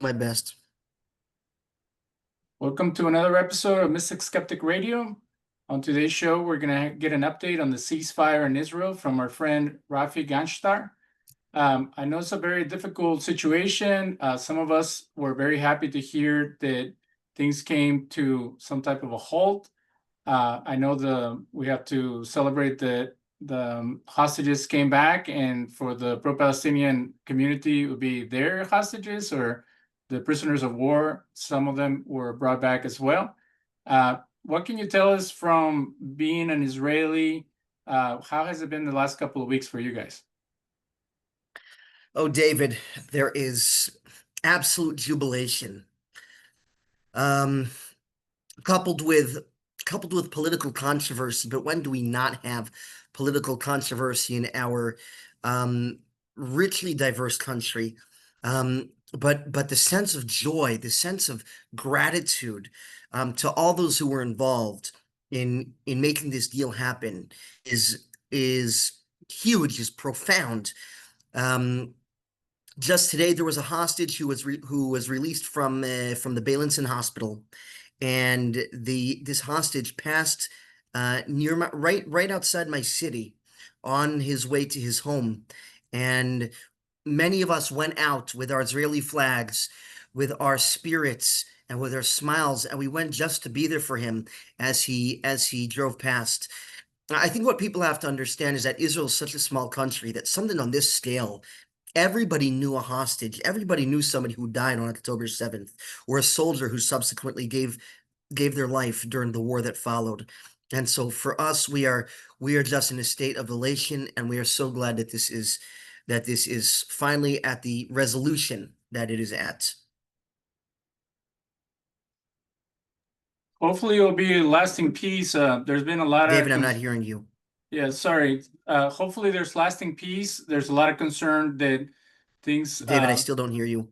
My best. Welcome to another episode of Mystic-Skeptic Radio. On today's show, we're going to get an update on the ceasefire in Israel from our friend Rafi Ganshtar. I know it's a very difficult situation. Some of us were very happy to hear that things came to some type of a halt. I know we have to celebrate that the hostages came back, and for the pro-Palestinian community, it would be their hostages or the prisoners of war. Some of them were brought back as well. What can you tell us from being an Israeli? How has it been the last couple of weeks for you guys? Oh, David, there is absolute jubilation. Um, coupled with political controversy, but when do we not have political controversy in our um, richly diverse country? But the sense of joy, the sense of gratitude to all those who were involved in making this deal happen is huge, is profound. Um, just today, there was a hostage who was released from the Beilinson hospital, and this hostage passed near my right outside my city on his way to his home, and many of us went out with our Israeli flags, with our spirits, and with our smiles, and we went just to be there for him as he drove past. I think what people have to understand is that Israel is such a small country that something on this scale, everybody knew a hostage. Everybody knew somebody who died on October 7th, or a soldier who subsequently gave their life during the war that followed. And so for us, we are just in a state of elation, and we are so glad that this is finally at the resolution that it is at. Hopefully, it'll be a lasting peace. There's been a lot of David, I'm not hearing you. yeah, sorry. Hopefully, there's lasting peace. There's a lot of concern that things. David, I still don't hear you.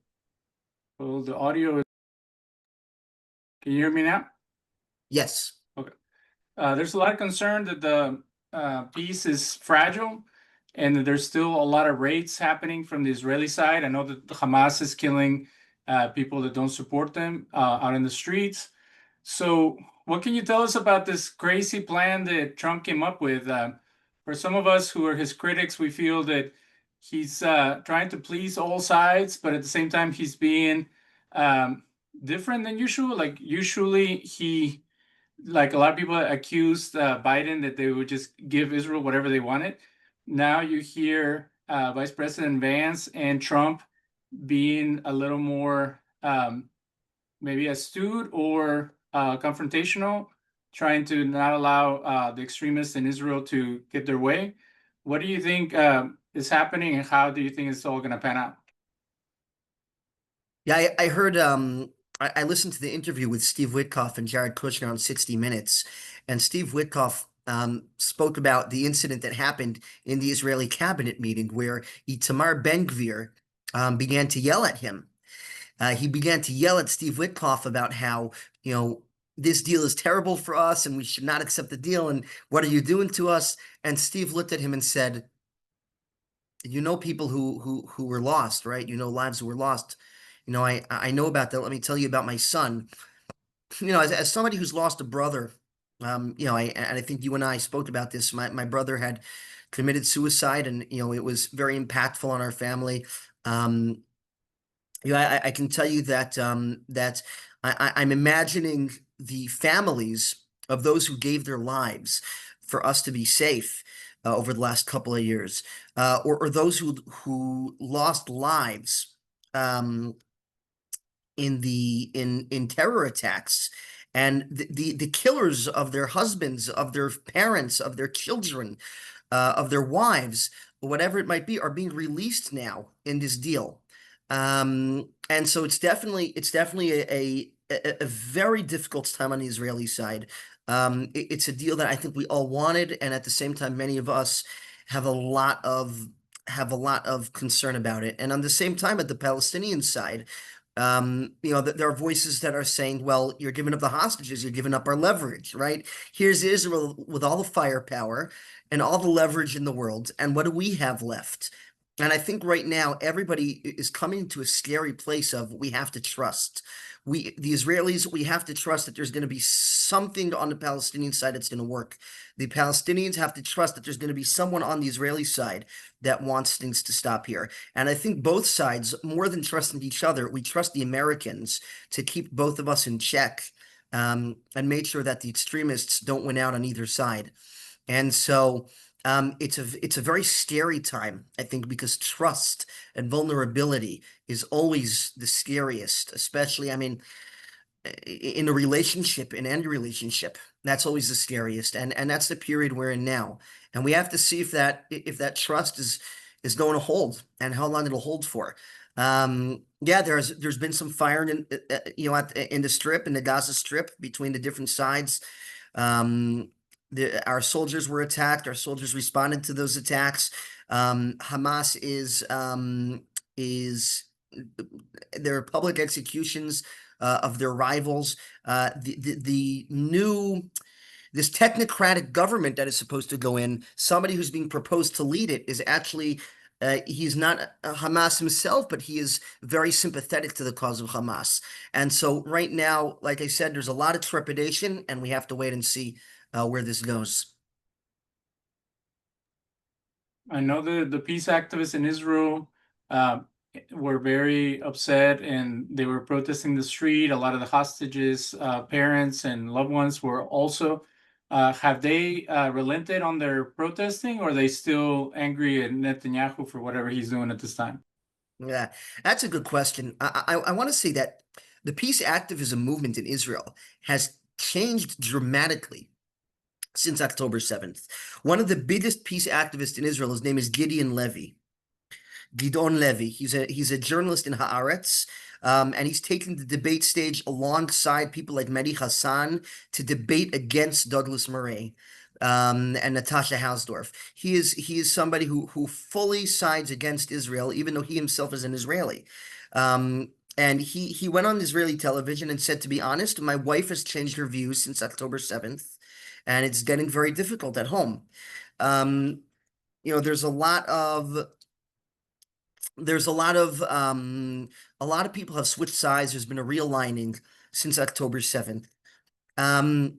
Well, the audio is. Can you hear me now? Yes. Okay. There's a lot of concern that the peace is fragile, and that there's still a lot of raids happening from the Israeli side. I know that the Hamas is killing people that don't support them out in the streets. So, what can you tell us about this crazy plan that Trump came up with? For some of us who are his critics, we feel that he's trying to please all sides, but at the same time, he's being um, different than usual. Like, usually, like a lot of people accused Biden that they would just give Israel whatever they wanted. Now you hear Vice President Vance and Trump being a little more maybe astute or confrontational, trying to not allow the extremists in Israel to get their way. What do you think is happening, and how do you think it's all going to pan out? Yeah, I heard I listened to the interview with Steve Witkoff and Jared Kushner on 60 Minutes, and Steve Witkoff spoke about the incident that happened in the Israeli cabinet meeting where Itamar Ben-Gvir began to yell at him. He began to yell at Steve Witkoff about how, this deal is terrible for us and we should not accept the deal, and what are you doing to us? And Steve looked at him and said, people who were lost, right? Lives who were lost. I know about that. Let me tell you about my son. As somebody who's lost a brother, I think you and I spoke about this. My brother had committed suicide, and it was very impactful on our family. I can tell you that I'm imagining the families of those who gave their lives for us to be safe over the last couple of years, or those who lost lives in terror attacks, and the killers of their husbands, of their parents, of their children, of their wives, whatever it might be, are being released now in this deal. And so it's definitely a very difficult time on the Israeli side. It's a deal that I think we all wanted, and at the same time, many of us have a lot of concern about it. And on the same time, at the Palestinian side, there are voices that are saying, well, you're giving up the hostages, you're giving up our leverage, right? Here's Israel with all the firepower and all the leverage in the world, and what do we have left? And I think right now everybody is coming to a scary place of we have to trust. The Israelis, we have to trust that there's going to be something on the Palestinian side that's going to work. The Palestinians have to trust that there's going to be someone on the Israeli side that wants things to stop here. And I think both sides, more than trusting each other, we trust the Americans to keep both of us in check, and make sure that the extremists don't win out on either side. And so it's a very scary time, I think, because trust and vulnerability is always the scariest, especially, I mean, in a relationship, in any relationship, that's always the scariest. And that's the period we're in now. And we have to see if that trust is going to hold and how long it'll hold for. Yeah, there's been some firing in the strip, in the Gaza Strip, between the different sides. Um, our soldiers were attacked. Our soldiers responded to those attacks. Hamas is there are public executions of their rivals. The new this technocratic government that is supposed to go in, somebody who's being proposed to lead it is actually he's not Hamas himself, but he is very sympathetic to the cause of Hamas. And so right now, like I said, there's a lot of trepidation, and we have to wait and see where this goes. I know the peace activists in Israel uh, were very upset and they were protesting the street. A lot of the hostages, parents and loved ones were also. Have they relented on their protesting, or are they still angry at Netanyahu for whatever he's doing at this time? Yeah, that's a good question. I want to say that the peace activism movement in Israel has changed dramatically since October 7th. One of the biggest peace activists in Israel, his name is Gideon Levy. Gidon Levy. He's a journalist in Haaretz, and he's taken the debate stage alongside people like Mehdi Hassan to debate against Douglas Murray, and Natasha Hausdorff. He is somebody who fully sides against Israel, even though he himself is an Israeli. And he went on Israeli television and said, to be honest, my wife has changed her views since October 7th, and it's getting very difficult at home. Um, there's a lot of people have switched sides. There's been a realigning since October 7th. Um,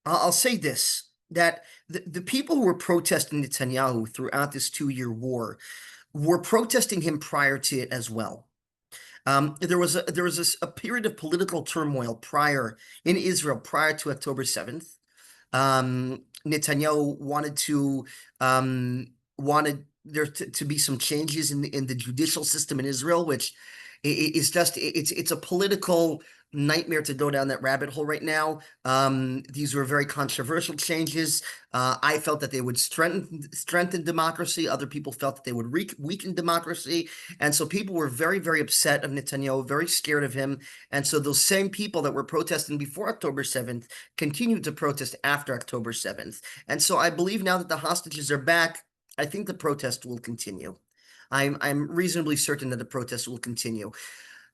I'll say this, that the people who were protesting Netanyahu throughout this 2-year war were protesting him prior to it as well. There was a period of political turmoil prior in Israel prior to October 7th. Netanyahu wanted there to be some changes in the judicial system in Israel, which is just it's a political nightmare to go down that rabbit hole right now. These were very controversial changes. I felt that they would strengthen democracy. Other people felt that they would weaken democracy. And so people were very, very upset of Netanyahu, very scared of him. And so those same people that were protesting before October 7th continued to protest after October 7th. And so I believe now that the hostages are back, I think the protest will continue. I'm reasonably certain that the protest will continue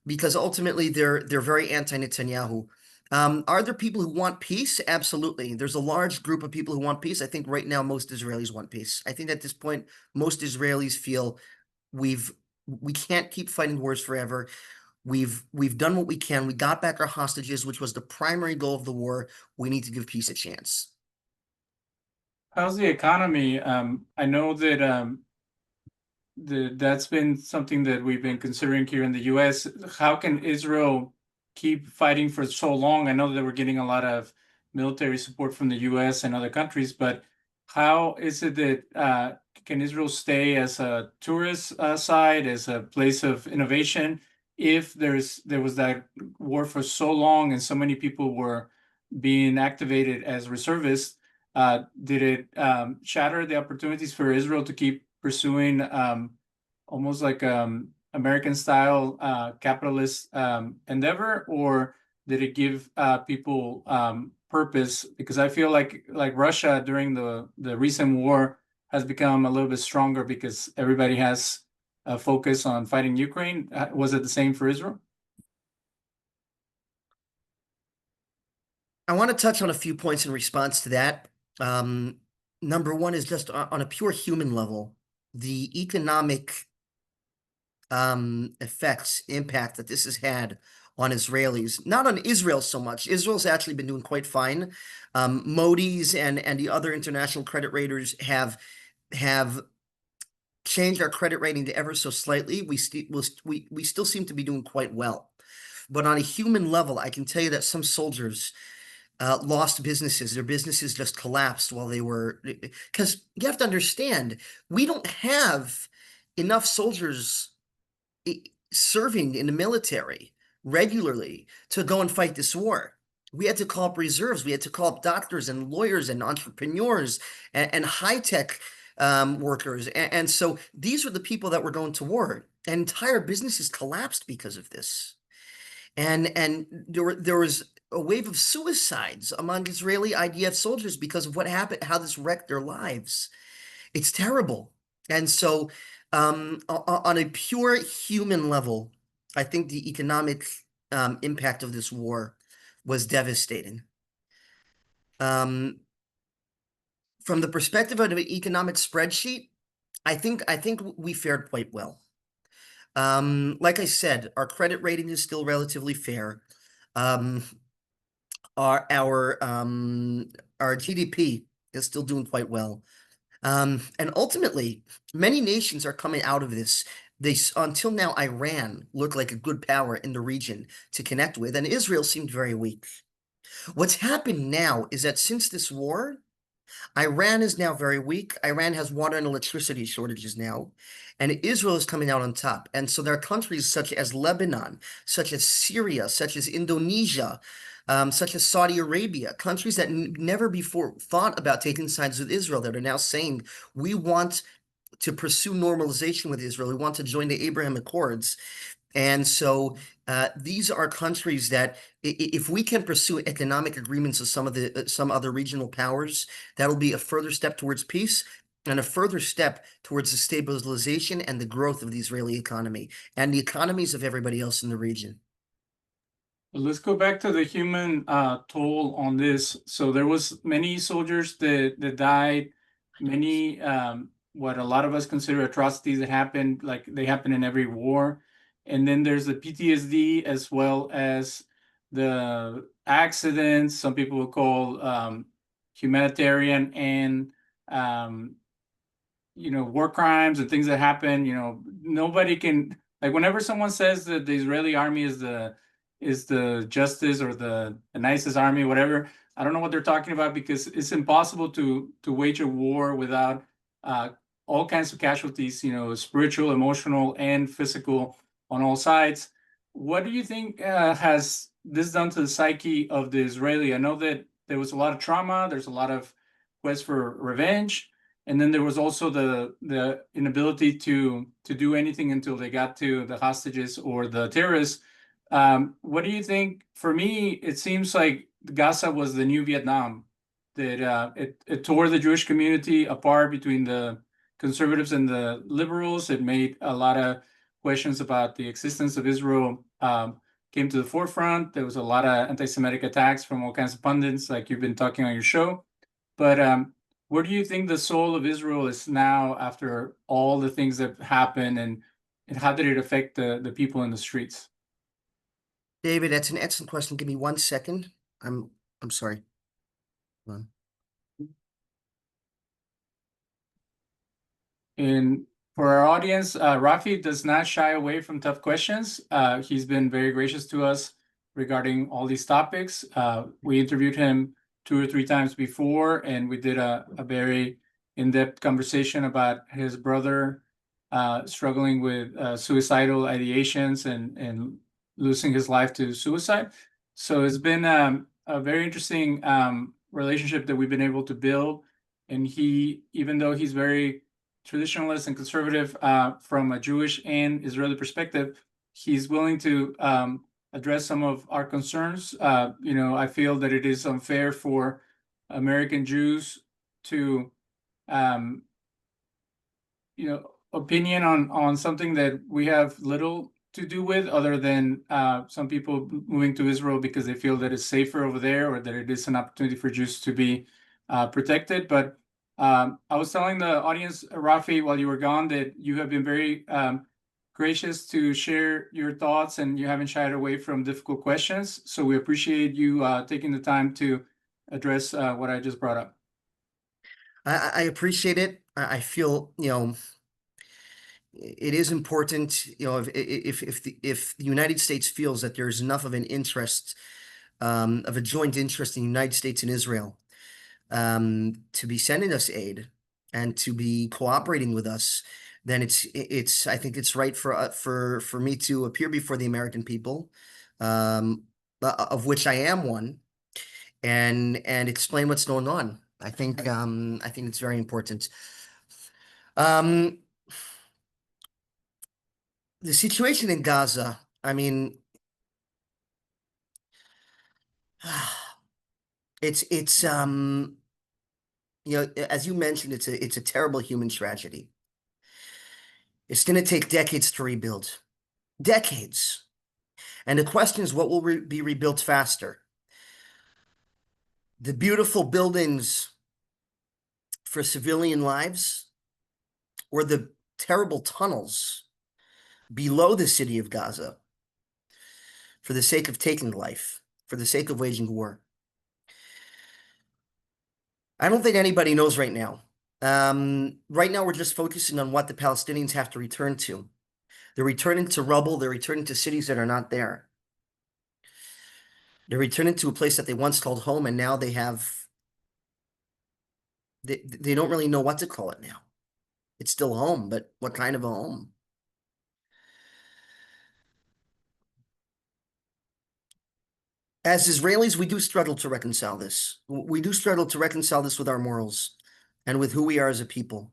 because ultimately they're very anti-Netanyahu. Are there people who want peace? Absolutely. There's a large group of people who want peace. I think right now most Israelis want peace. I think at this point most Israelis feel we've we can't keep fighting wars forever. We've done what we can. We got back our hostages, which was the primary goal of the war. We need to give peace a chance. How's the economy? I know that that's been something that we've been considering here in the U.S. How can Israel keep fighting for so long? I know that we're getting a lot of military support from the U.S. and other countries, but how is it that can Israel stay as a tourist site, as a place of innovation, if there was that war for so long and so many people were being activated as reservists? Did it shatter the opportunities for Israel to keep pursuing almost like American style capitalist endeavor, or did it give people purpose? Because I feel like Russia during the recent war has become a little bit stronger because everybody has a focus on fighting Ukraine. Was it the same for Israel? I want to touch on a few points in response to that. Um, Number one is just on a pure human level. the economic effects, impact that this has had on Israelis, not on Israel so much. Israel's actually been doing quite fine. Modi's and the other international credit raters have changed our credit rating to ever so slightly. We still seem to be doing quite well. But on a human level, I can tell you that some soldiers lost businesses. Their businesses just collapsed while they were, because you have to understand, we don't have enough soldiers serving in the military regularly to go and fight this war. We had to call up reserves. We had to call up doctors and lawyers and entrepreneurs and high-tech workers. And so these were the people that were going to war. And entire businesses collapsed because of this. And there was a wave of suicides among Israeli IDF soldiers because of what happened, how this wrecked their lives. It's terrible. And so, on a pure human level, I think the economic impact of this war was devastating. From the perspective of an economic spreadsheet, I think we fared quite well. Like I said, our credit rating is still relatively fair. Um, our GDP is still doing quite well. And ultimately, many nations are coming out of this. Until now, Iran looked like a good power in the region to connect with, and Israel seemed very weak. What's happened now is that since this war, Iran is now very weak. Iran has water and electricity shortages now, and Israel is coming out on top. And so there are countries such as Lebanon, such as Syria, such as Indonesia, such as Saudi Arabia, countries that never before thought about taking sides with Israel that are now saying, we want to pursue normalization with Israel. We want to join the Abraham Accords. And so these are countries that, if we can pursue economic agreements with some other regional powers, that'll be a further step towards peace and a further step towards the stabilization and the growth of the Israeli economy and the economies of everybody else in the region. Let's go back to the human toll on this. So there was many soldiers that died, many what a lot of us consider atrocities that happened, like they happen in every war. And then there's the PTSD as well as the accidents, some people will call humanitarian and war crimes and things that happen. Nobody can, like, whenever someone says that the Israeli army is the justice or the nicest army, whatever, I don't know what they're talking about, because it's impossible to wage a war without all kinds of casualties, spiritual, emotional, and physical on all sides. What do you think has this done to the psyche of the Israeli? I know that there was a lot of trauma, there's a lot of quest for revenge, and then there was also the inability to do anything until they got to the hostages or the terrorists. What do you think? For me, it seems like Gaza was the new Vietnam, that it tore the Jewish community apart between the conservatives and the liberals. It made a lot of questions about the existence of Israel came to the forefront. There was a lot of anti-Semitic attacks from all kinds of pundits, like you've been talking on your show. But where do you think the soul of Israel is now after all the things that happened, and how did it affect the people in the streets? David, that's an excellent question. Give me 1 second. I'm sorry. Hold on. And for our audience, Rafi does not shy away from tough questions. He's been very gracious to us regarding all these topics. We interviewed him 2 or 3 times before, and we did a very in-depth conversation about his brother struggling with suicidal ideations and losing his life to suicide. So it's been a very interesting relationship that we've been able to build. And he, even though he's very traditionalist and conservative from a Jewish and Israeli perspective, he's willing to address some of our concerns. I feel that it is unfair for American Jews to, opinion on something that we have little to do with, other than some people moving to Israel because they feel that it's safer over there, or that it is an opportunity for Jews to be protected. But I was telling the audience, Rafi, while you were gone, that you have been very gracious to share your thoughts and you haven't shied away from difficult questions. So we appreciate you taking the time to address what I just brought up. I appreciate it. I feel, it is important, if the United States feels that there's enough of an interest, of a joint interest in the United States and Israel, to be sending us aid and to be cooperating with us, then I think it's right for me to appear before the American people, um, of which I am one, and explain what's going on. I think it's very important. Um, the situation in Gaza, I mean, it's as you mentioned, it's a terrible human tragedy. It's going to take decades to rebuild. Decades. And the question is, what will be rebuilt faster? The beautiful buildings for civilian lives, or the terrible tunnels below the city of Gaza for the sake of taking life, for the sake of waging war? I don't think anybody knows right now. Right now, we're just focusing on what the Palestinians have to return to. They're returning to rubble. They're returning to cities that are not there. They're returning to a place that they once called home, and now they don't really know what to call it now. It's still home, but what kind of a home? As Israelis, we do struggle to reconcile this. We do struggle to reconcile this with our morals and with who we are as a people.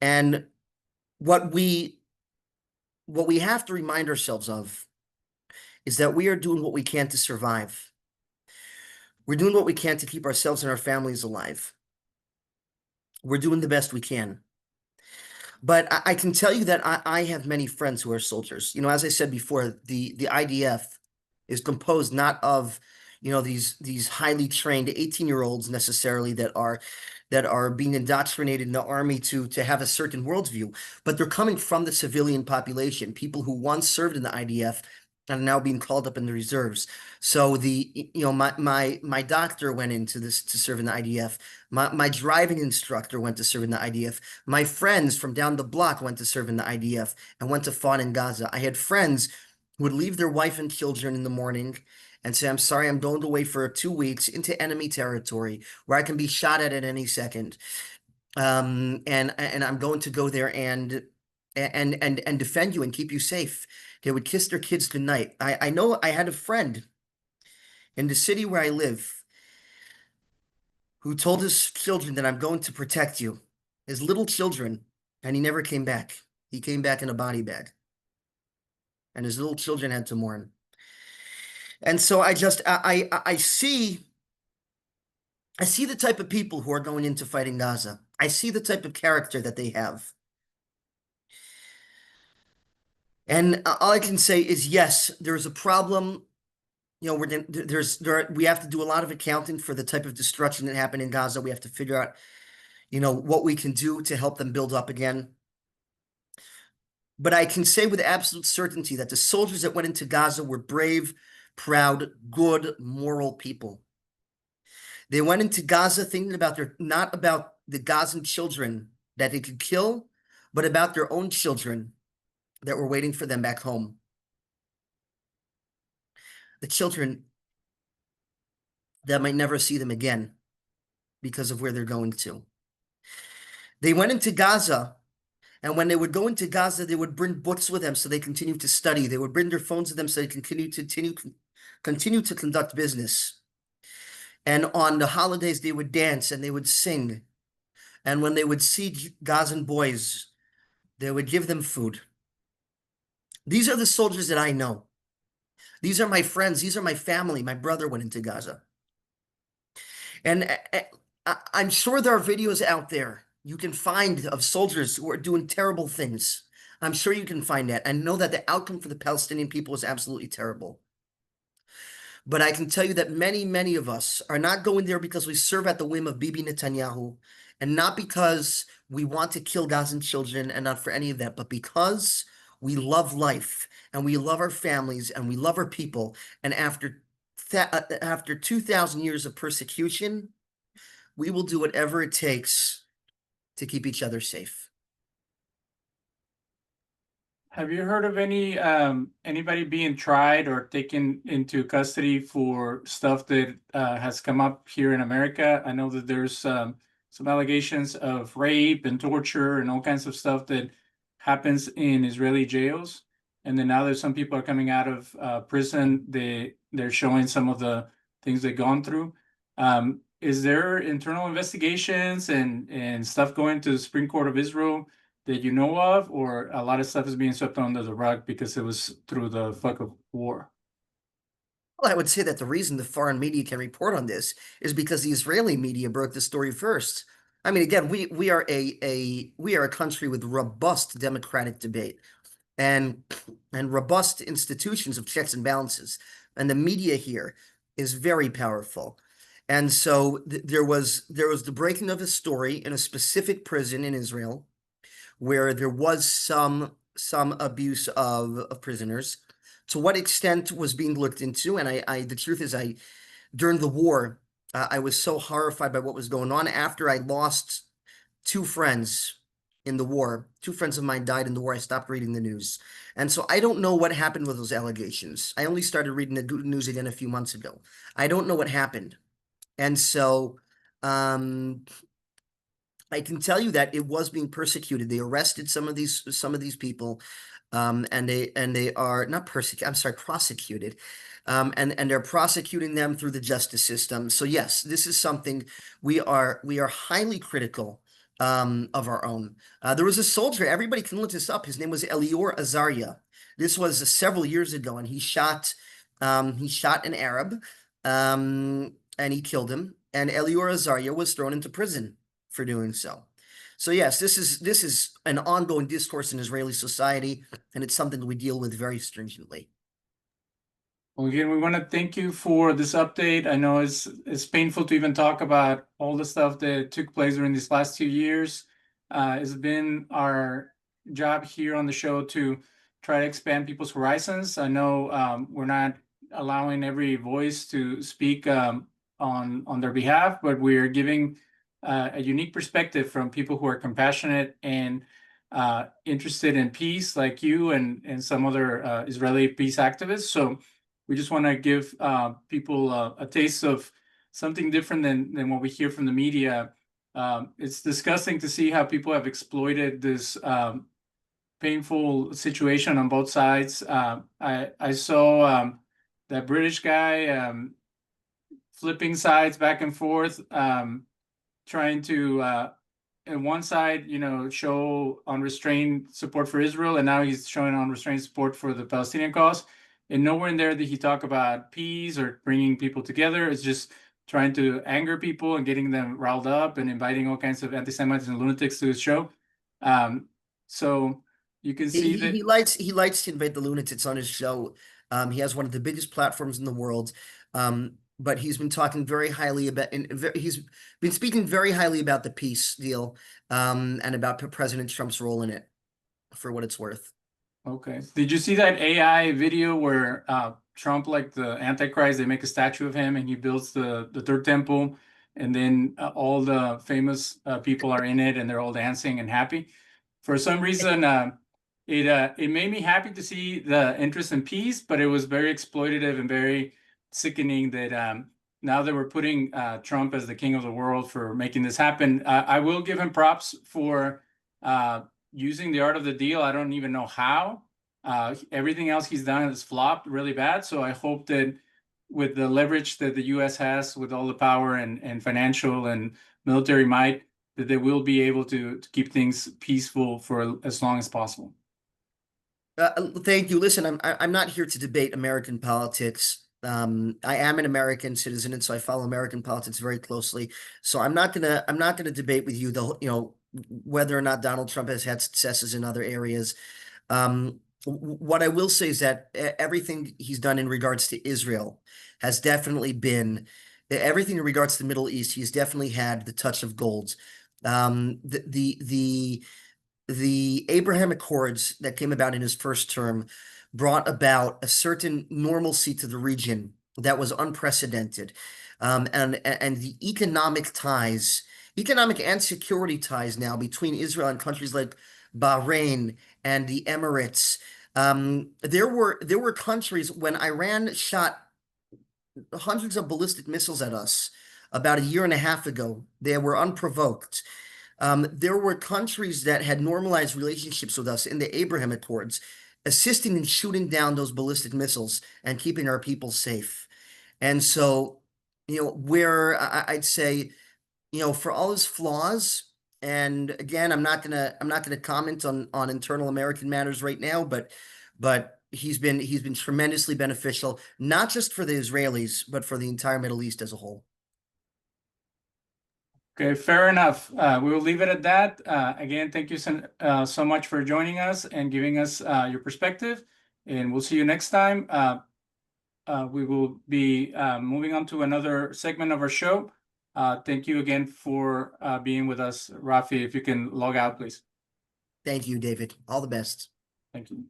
And what we what we have to remind ourselves of is that we are doing what we can to survive. We're doing what we can to keep ourselves and our families alive. We're doing the best we can. But I can tell you that I have many friends who are soldiers. As I said before, the IDF is composed not of, these highly trained 18-year-olds necessarily that are being indoctrinated in the army to have a certain worldview, but they're coming from the civilian population, people who once served in the IDF and are now being called up in the reserves. So my doctor went into this to serve in the IDF. My driving instructor went to serve in the IDF. My friends from down the block went to serve in the IDF and went to fight in Gaza. I had friends who would leave their wife and children in the morning and say, "I'm sorry, I'm going away for 2 weeks into enemy territory where I can be shot at any second. And I'm going to go there and defend you and keep you safe." They would kiss their kids goodnight. I know I had a friend in the city where I live who told his children that I'm going to protect you, his little children, and he never came back. He came back in a body bag, and his little children had to mourn. And so I see the type of people who are going into fighting Gaza. I see the type of character that they have. And all I can say is, yes, there's a problem. We have to do a lot of accounting for the type of destruction that happened in Gaza. We have to figure out, what we can do to help them build up again. But I can say with absolute certainty that the soldiers that went into Gaza were brave, proud, good, moral people. They went into Gaza thinking about not about the Gazan children that they could kill, but about their own children that were waiting for them back home. The children that might never see them again because of where they're going to. They went into Gaza, and when they would go into Gaza, they would bring books with them so they continue to study. They would bring their phones with them so they continue to conduct business. And on the holidays, they would dance and they would sing. And when they would see Gazan boys, they would give them food. These are the soldiers that I know. These are my friends. These are my family. My brother went into Gaza. And I'm sure there are videos out there you can find of soldiers who are doing terrible things. I'm sure you can find that and know that the outcome for the Palestinian people is absolutely terrible. But I can tell you that many, many of us are not going there because we serve at the whim of Bibi Netanyahu And not because we want to kill Gazan children and not for any of that, but because we love life and we love our families and we love our people. And after 2,000 years of persecution, we will do whatever it takes to keep each other safe. Have you heard of anybody being tried or taken into custody for stuff that has come up here in America? I know that there's some allegations of rape and torture and all kinds of stuff that happens in Israeli jails. And then now there's some people are coming out of prison. They're showing some of the things they've gone through. Is there internal investigations and stuff going to the Supreme Court of Israel that you know of, or a lot of stuff is being swept under the rug because it was through the fuck of war? Well, I would say that the reason the foreign media can report on this is because the Israeli media broke the story first. I mean, again, we are a country with robust democratic debate and robust institutions of checks and balances, and the media here is very powerful. And so there was the breaking of a story in a specific prison in Israel where there was some abuse of prisoners. To what extent was being looked into? And I the truth is, during the war, I was so horrified by what was going on. After I lost two friends in the war, two friends of mine died in the war. I stopped reading the news, and so I don't know what happened with those allegations. I only started reading the news again a few months ago. I don't know what happened, and so. Um, I can tell you that it was being persecuted. They arrested some of these people, and they are not persecuted. I'm sorry, prosecuted, and they're prosecuting them through the justice system. So yes, this is something we are highly critical of our own. There was a soldier. Everybody can look this up. His name was Elior Azaria. This was several years ago, and he shot an Arab, and he killed him. And Elior Azaria was thrown into prison for doing so. So yes, this is an ongoing discourse in Israeli society, and it's something we deal with very stringently. Well, again, we want to thank you for this update. I know it's painful to even talk about all the stuff that took place during these last 2 years. It's been our job here on the show to try to expand people's horizons. I know we're not allowing every voice to speak on their behalf, but we're giving a unique perspective from people who are compassionate and interested in peace, like you and some other Israeli peace activists. So we just want to give people a taste of something different than what we hear from the media. It's disgusting to see how people have exploited this painful situation on both sides. I saw that British guy flipping sides back and forth, trying to on one side, show unrestrained support for Israel, and now he's showing unrestrained support for the Palestinian cause. And nowhere in there did he talk about peace or bringing people together. It's just trying to anger people and getting them riled up and inviting all kinds of anti-Semites and lunatics to his show. So you can He, see he, that. he likes he likes to invite the lunatics on his show. He has one of the biggest platforms in the world. But he's been talking very highly about, and he's been speaking very highly about the peace deal, and about President Trump's role in it, for what it's worth. Okay. Did you see that AI video where Trump, like the Antichrist, they make a statue of him and he builds the third temple, and then all the famous people are in it and they're all dancing and happy? For some reason, it made me happy to see the interest in peace, but it was very exploitative and very sickening that now that we're putting Trump as the king of the world for making this happen. I will give him props for using the art of the deal. I don't even know how. Everything else he's done has flopped really bad. So I hope that with the leverage that the U.S. has, with all the power and financial and military might, that they will be able to keep things peaceful for as long as possible. Thank you. Listen, I'm not here to debate American politics. I am an American citizen, and so I follow American politics very closely. So I'm not gonna debate with you whether or not Donald Trump has had successes in other areas. What I will say is that everything he's done in regards to Israel has definitely been everything in regards to the Middle East. He's definitely had the touch of gold. The Abraham Accords that came about in his first term brought about a certain normalcy to the region that was unprecedented. And the economic and security ties now between Israel and countries like Bahrain and the Emirates. There were countries when Iran shot hundreds of ballistic missiles at us about a year and a half ago. They were unprovoked. There were countries that had normalized relationships with us in the Abraham Accords, assisting in shooting down those ballistic missiles and keeping our people safe. And so, where I'd say, for all his flaws, and again, I'm not gonna comment on internal American matters right now, but he's been tremendously beneficial, not just for the Israelis, but for the entire Middle East as a whole. Okay, fair enough. We will leave it at that. Again, thank you so much for joining us and giving us your perspective. And we'll see you next time. We will be moving on to another segment of our show. Thank you again for being with us. Rafi, if you can log out, please. Thank you, David. All the best. Thank you.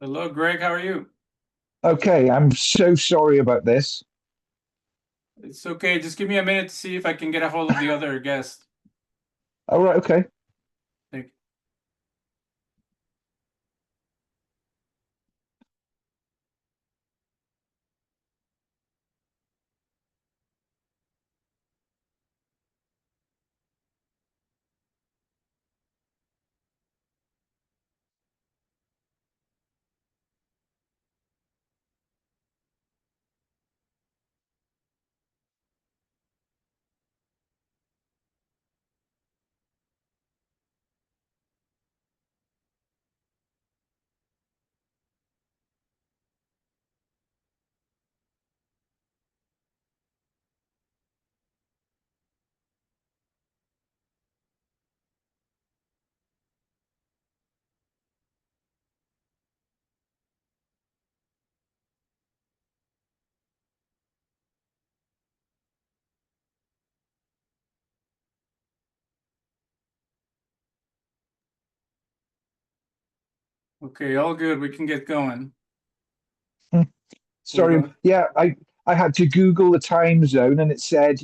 Hello, Greg. How are you? Okay, I'm so sorry about this. It's okay. Just give me a minute to see if I can get a hold of the other guest. All right, okay. Thank you. Okay, all good. We can get going. Hmm. We'll Sorry. go. Yeah, I had to Google the time zone and it said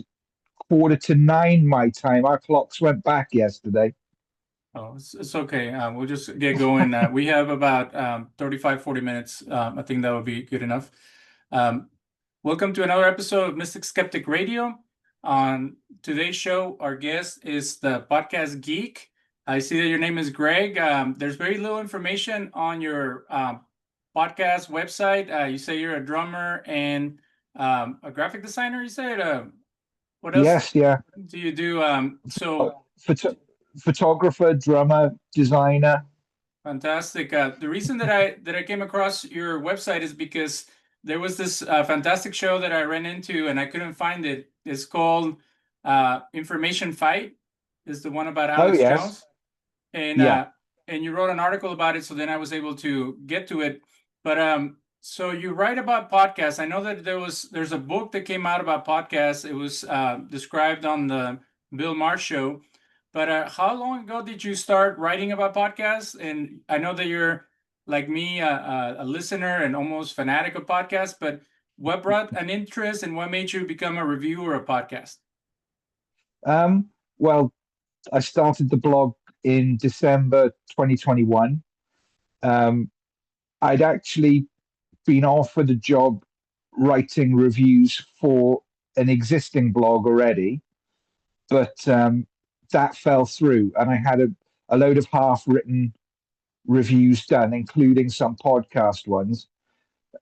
8:45 my time. Our clocks went back yesterday. Oh, it's okay. We'll just get going. We have about 35, 40 minutes. I think that would be good enough. Um, Welcome to another episode of Mystic-Skeptic Radio. On today's show, our guest is the podcast Geek. I see that your name is Greg. There's very little information on your podcast website. You say you're a drummer and a graphic designer, you said? What else Yes, yeah. do you do? Photo Photographer, drummer, designer. Fantastic. The reason that I came across your website is because there was this fantastic show that I ran into and I couldn't find it. It's called Information Fight. It's the one about Oh, Alex yes. Jones, and Yeah. uh, and you wrote an article about it. So then I was able to get to it. But so you write about podcasts. I know that there's a book that came out about podcasts. It was described on the Bill Maher show. But how long ago did you start writing about podcasts? And I know that you're like me, a listener and almost fanatic of podcasts. But what brought an interest and what made you become a reviewer of podcasts? Well, I started the blog in December 2021. Um, I'd actually been offered a job writing reviews for an existing blog already, but that fell through, and I had a load of half-written reviews done, including some podcast ones.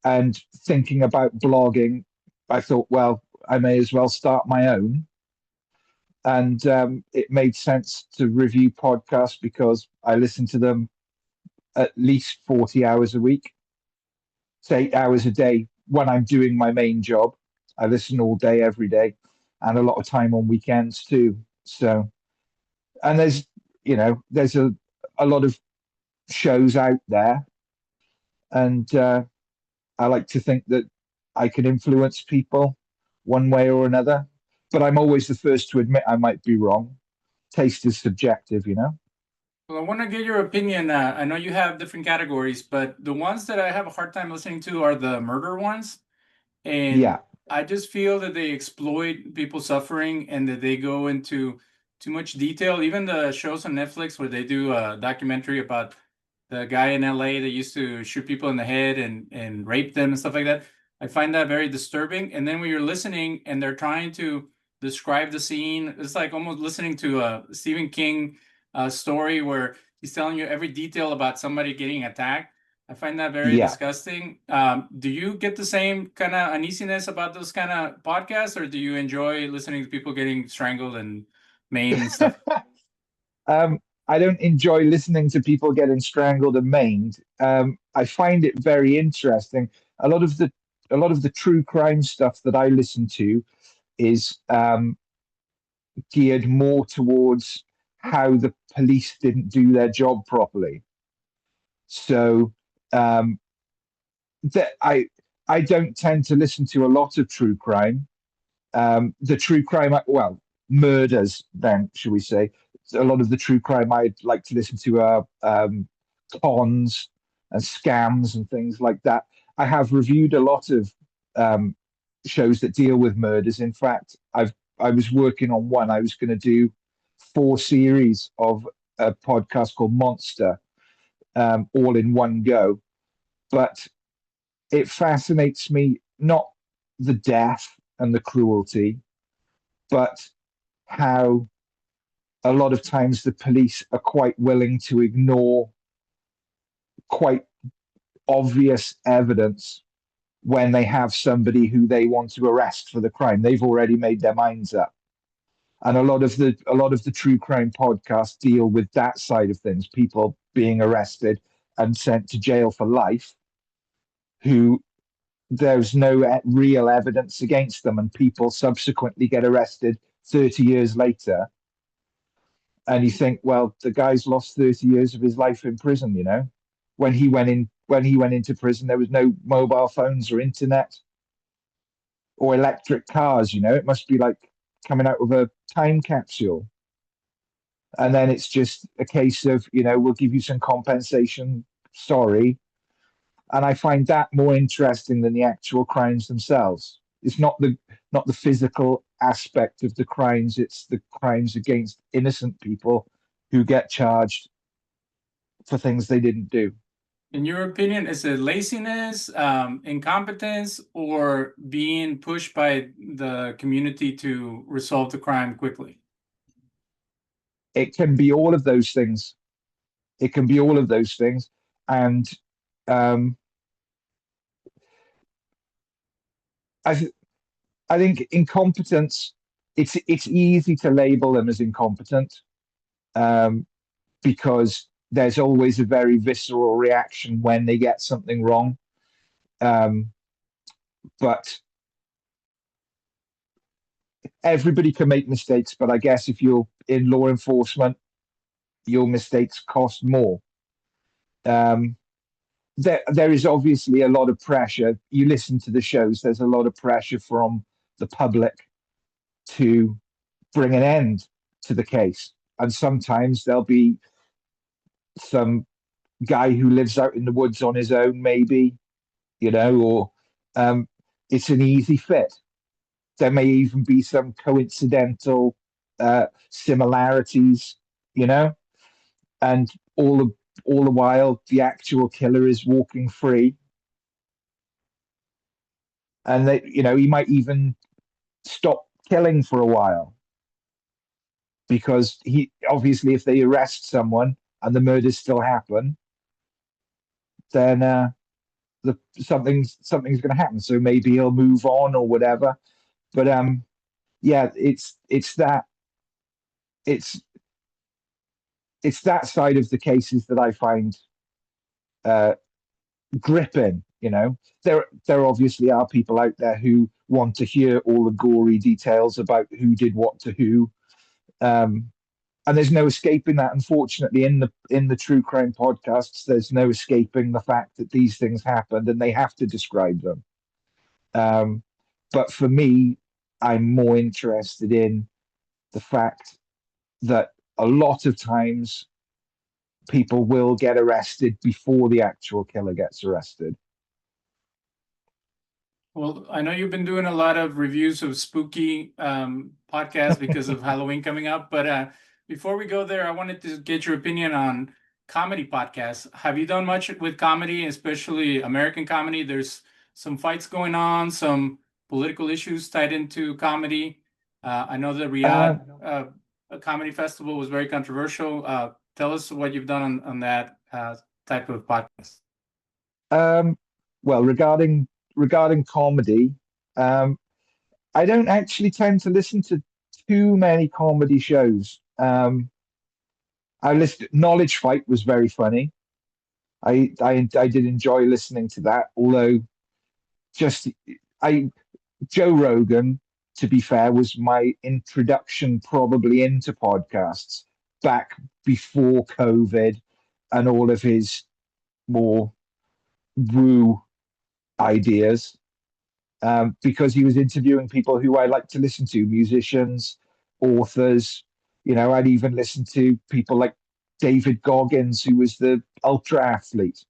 And thinking about blogging, I thought, well, I may as well start my own. and it made sense to review podcasts because I listen to them at least 40 hours a week. It's 8 hours a day when I'm doing my main job. I listen all day, every day, and a lot of time on weekends too. So, and there's a lot of shows out there, and I like to think that I can influence people one way or another. But I'm always the first to admit I might be wrong. Taste is subjective, you know? Well, I want to get your opinion. I know you have different categories, but the ones that I have a hard time listening to are the murder ones. And Yeah, I just feel that they exploit people suffering and that they go into too much detail. Even the shows on Netflix where they do a documentary about the guy in LA that used to shoot people in the head and rape them and stuff like that. I find that very disturbing. And then when you're listening and they're trying to describe the scene, it's like almost listening to a Stephen King story where he's telling you every detail about somebody getting attacked. I find that very yeah. disgusting. Do you get the same kind of uneasiness about those kind of podcasts, or do you enjoy listening to people getting strangled and maimed and stuff? um, I don't enjoy listening to people getting strangled and maimed. I find it very interesting. A lot of the a lot of the true crime stuff that I listen to is geared more towards how the police didn't do their job properly. So um, that I don't tend to listen to a lot of true crime. The true crime, well, murders, then, should we say? A lot of the true crime I'd like to listen to are cons and scams and things like that. I have reviewed a lot of um, shows that deal with murders. In fact, I was working on one. I was going to do 4 series of a podcast called Monster, all in one go. But it fascinates me not the death and the cruelty, but how a lot of times the police are quite willing to ignore quite obvious evidence when they have somebody who they want to arrest for the crime. They've already made their minds up. And a lot of the true crime podcasts deal with that side of things, people being arrested and sent to jail for life who there's no real evidence against them, and people subsequently get arrested 30 years later. And you think, well, the guy's lost 30 years of his life in prison, you know? When he went into prison, there was no mobile phones or internet or electric cars, you know? It must be like coming out of a time capsule. And then it's just a case of, we'll give you some compensation, sorry. And I find that more interesting than the actual crimes themselves. It's not the physical aspect of the crimes, it's the crimes against innocent people who get charged for things they didn't do. In your opinion, is it laziness, incompetence, or being pushed by the community to resolve the crime quickly? It can be all of those things. It can be all of those things. And um, I, I think incompetence, it's easy to label them as incompetent um, because there's always a very visceral reaction when they get something wrong. Um, but everybody can make mistakes. But I guess if you're in law enforcement, your mistakes cost more. There is obviously a lot of pressure. You listen to the shows, there's a lot of pressure from the public to bring an end to the case. And sometimes there'll be some guy who lives out in the woods on his own, maybe, or um, it's an easy fit. There may even be some coincidental similarities, you know, and all the while the actual killer is walking free, and he might even stop killing for a while because he obviously, if they arrest someone and the murders still happen, then something's going to happen. So maybe he'll move on or whatever. But yeah, it's that it's that side of the cases that I find uh, gripping. There obviously are people out there who want to hear all the gory details about who did what to who, um, and there's no escaping that. Unfortunately, in the true crime podcasts, there's no escaping the fact that these things happened, and they have to describe them. Um, but for me, I'm more interested in the fact that a lot of times people will get arrested before the actual killer gets arrested. Well, I know you've been doing a lot of reviews of spooky podcasts because of Halloween coming up, but before we go there, I wanted to get your opinion on comedy podcasts. Have you done much with comedy, especially American comedy? There's some fights going on, some political issues tied into comedy. I know the Uh, Riyadh Comedy Festival was very controversial. Tell us what you've done on that type of podcast. um, well, regarding comedy, um, I don't actually tend to listen to too many comedy shows. I listened. Knowledge Fight was very funny. I did enjoy listening to that. Although just I Joe Rogan, to be fair, was my introduction probably into podcasts back before COVID and all of his more woo ideas. Because he was interviewing people who I like to listen to, musicians, authors. I'd even listen to people like David Goggins, who was the ultra athlete.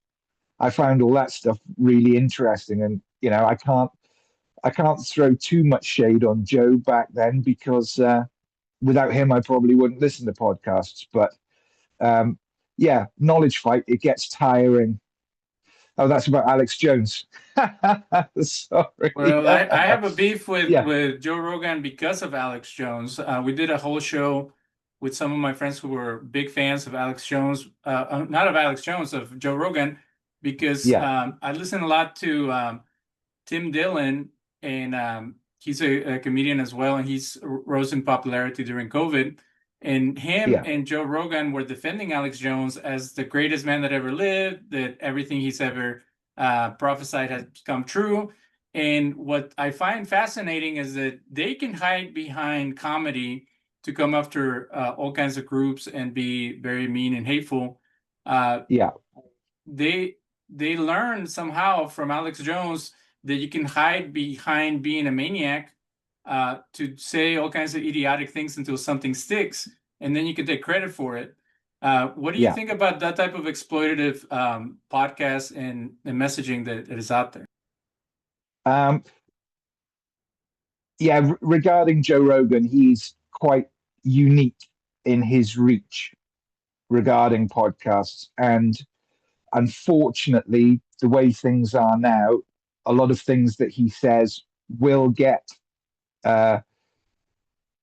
I found all that stuff really interesting, and I can't throw too much shade on Joe back then because without him, I probably wouldn't listen to podcasts. But um, yeah, Knowledge Fight, it gets tiring. Oh, that's about Alex Jones. Sorry. Well, I have a beef with Yeah, Joe Rogan because of Alex Jones. We did a whole show with some of my friends who were big fans of Alex Jones, not of Alex Jones, of Joe Rogan, because yeah, I listen a lot to Tim Dillon, and he's a comedian as well, and he's rose in popularity during COVID. And him yeah, and Joe Rogan were defending Alex Jones as the greatest man that ever lived, that everything he's ever prophesied has come true. And what I find fascinating is that they can hide behind comedy to come after all kinds of groups and be very mean and hateful. Uh, yeah, they they learn somehow from Alex Jones that you can hide behind being a maniac to say all kinds of idiotic things until something sticks, and then you can take credit for it. What do you yeah. think about that type of exploitative podcast and messaging that is out there? Um, yeah, regarding Joe Rogan, he's quite unique in his reach regarding podcasts. And unfortunately, the way things are now, a lot of things that he says will get uh,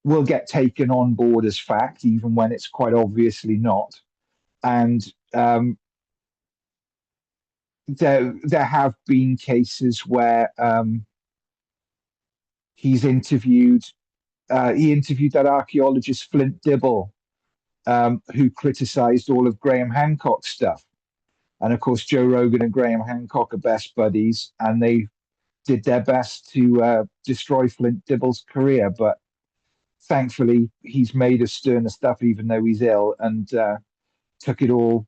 will get taken on board as fact, even when it's quite obviously not. And there have been cases where he's interviewed he interviewed that archaeologist Flint Dibble, who criticized all of Graham Hancock's stuff. And of course, Joe Rogan and Graham Hancock are best buddies, and they did their best to destroy Flint Dibble's career. But thankfully, he's made of sterner stuff, even though he's ill, and took it all.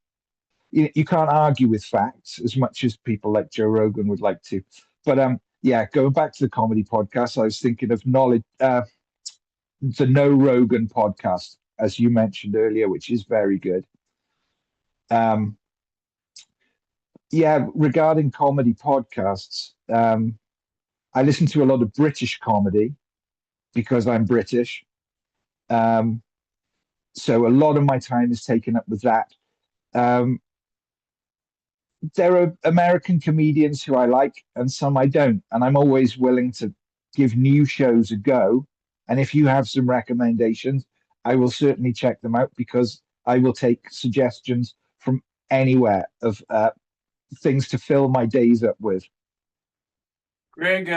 You can't argue with facts as much as people like Joe Rogan would like to. But yeah, going back to the comedy podcast, I was thinking of the No Rogan podcast, as you mentioned earlier, which is very good. Um, yeah, regarding comedy podcasts, I listen to a lot of British comedy because I'm British. Um, so a lot of my time is taken up with that. Um, there are American comedians who I like and some I don't, and I'm always willing to give new shows a go. And if you have some recommendations, I will certainly check them out because I will take suggestions from anywhere of things to fill my days up with. Greg,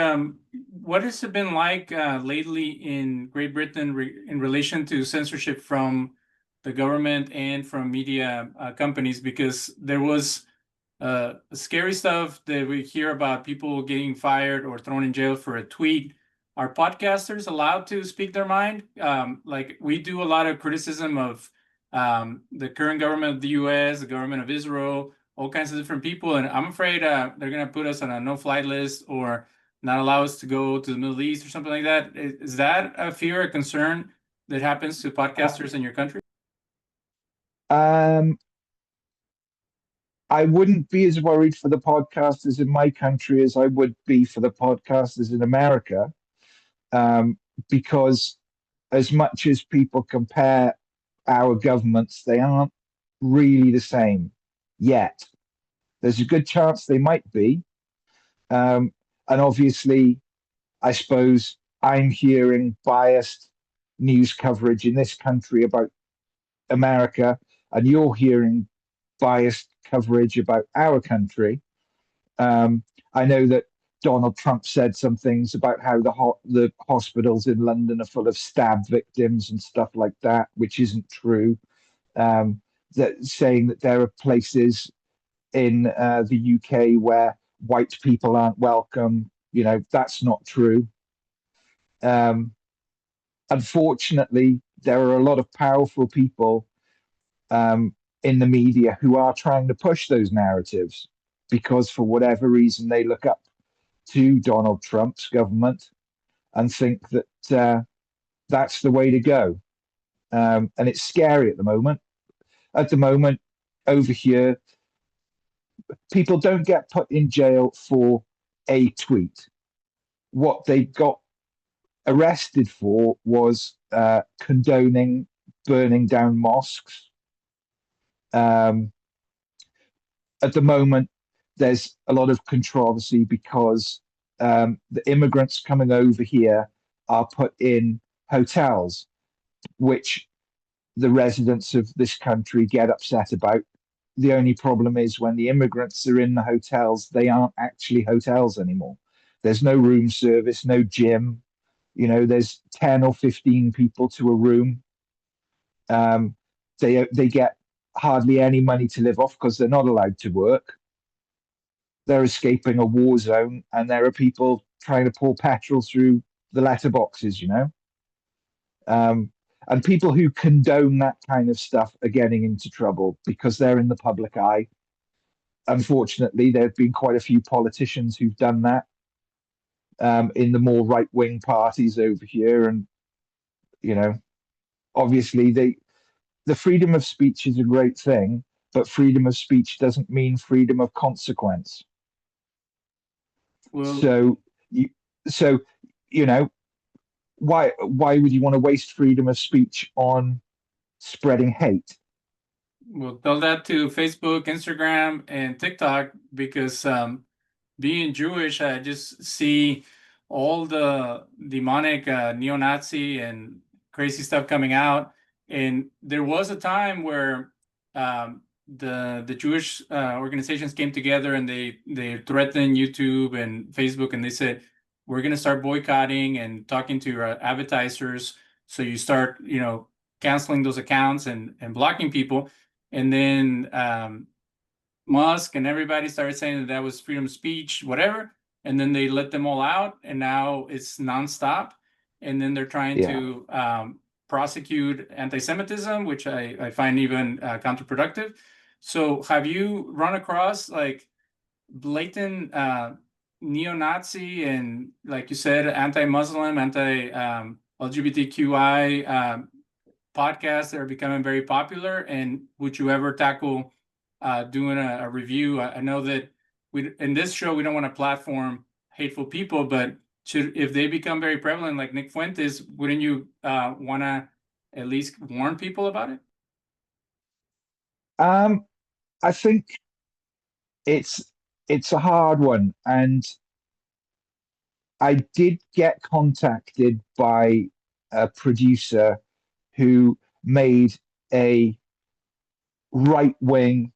what has it been like lately in Great Britain in relation to censorship from the government and from media companies? Because there was scary stuff that we hear about people getting fired or thrown in jail for a tweet. Are podcasters allowed to speak their mind? Like we do a lot of criticism of the current government of the US, the government of Israel, all kinds of different people. And I'm afraid they're going to put us on a no-fly list or not allow us to go to the Middle East or something like that. Is that a fear, a concern that happens to podcasters in your country? Um, I wouldn't be as worried for the podcasters in my country as I would be for the podcasters in America, because as much as people compare our governments, they aren't really the same yet. There's a good chance they might be. And obviously, I suppose I'm hearing biased news coverage in this country about America, and you're hearing biased coverage about our country. I know that Donald Trump said some things about how the hospitals in London are full of stab victims and stuff like that, which isn't true. That saying that there are places in the UK where white people aren't welcome, that's not true. Um, Unfortunately, there are a lot of powerful people in the media who are trying to push those narratives because, for whatever reason, they look up to Donald Trump's government and think that that's the way to go. And it's scary at the moment. At the moment, over here, people don't get put in jail for a tweet. What they got arrested for was condoning burning down mosques. Um, at the moment, there's a lot of controversy because the immigrants coming over here are put in hotels, which the residents of this country get upset about. The only problem is when the immigrants are in the hotels, they aren't actually hotels anymore. There's no room service, no gym. There's 10 or 15 people to a room. They get hardly any money to live off because they're not allowed to work. They're escaping a war zone, and there are people trying to pour petrol through the letterboxes. Um, and people who condone that kind of stuff are getting into trouble because they're in the public eye. Unfortunately, there have been quite a few politicians who've done that in the more right-wing parties over here, and you know, obviously the freedom of speech is a great thing, but freedom of speech doesn't mean freedom of consequence. Well, So you so you know why would you want to waste freedom of speech on spreading hate? we'll tell that to Facebook, Instagram, and TikTok because being Jewish, I just see all the demonic neo-Nazi and crazy stuff coming out. And there was a time where the Jewish organizations came together and they threatened YouTube and Facebook, and they said, we're going to start boycotting and talking to your advertisers. So you start, canceling those accounts and blocking people. And then Musk and everybody started saying that was freedom of speech, whatever. And then they let them all out, and now it's nonstop. And then they're trying Yeah. to prosecute anti-Semitism, which I find even counterproductive. So have you run across like blatant neo-Nazi and, like you said, anti-Muslim, anti-LGBTQI podcasts that are becoming very popular? And would you ever tackle doing a review? I know that in this show, we don't want to platform hateful people, but if they become very prevalent, like Nick Fuentes, wouldn't you want to at least warn people about it? I think it's a hard one, and I did get contacted by a producer who made a right-wing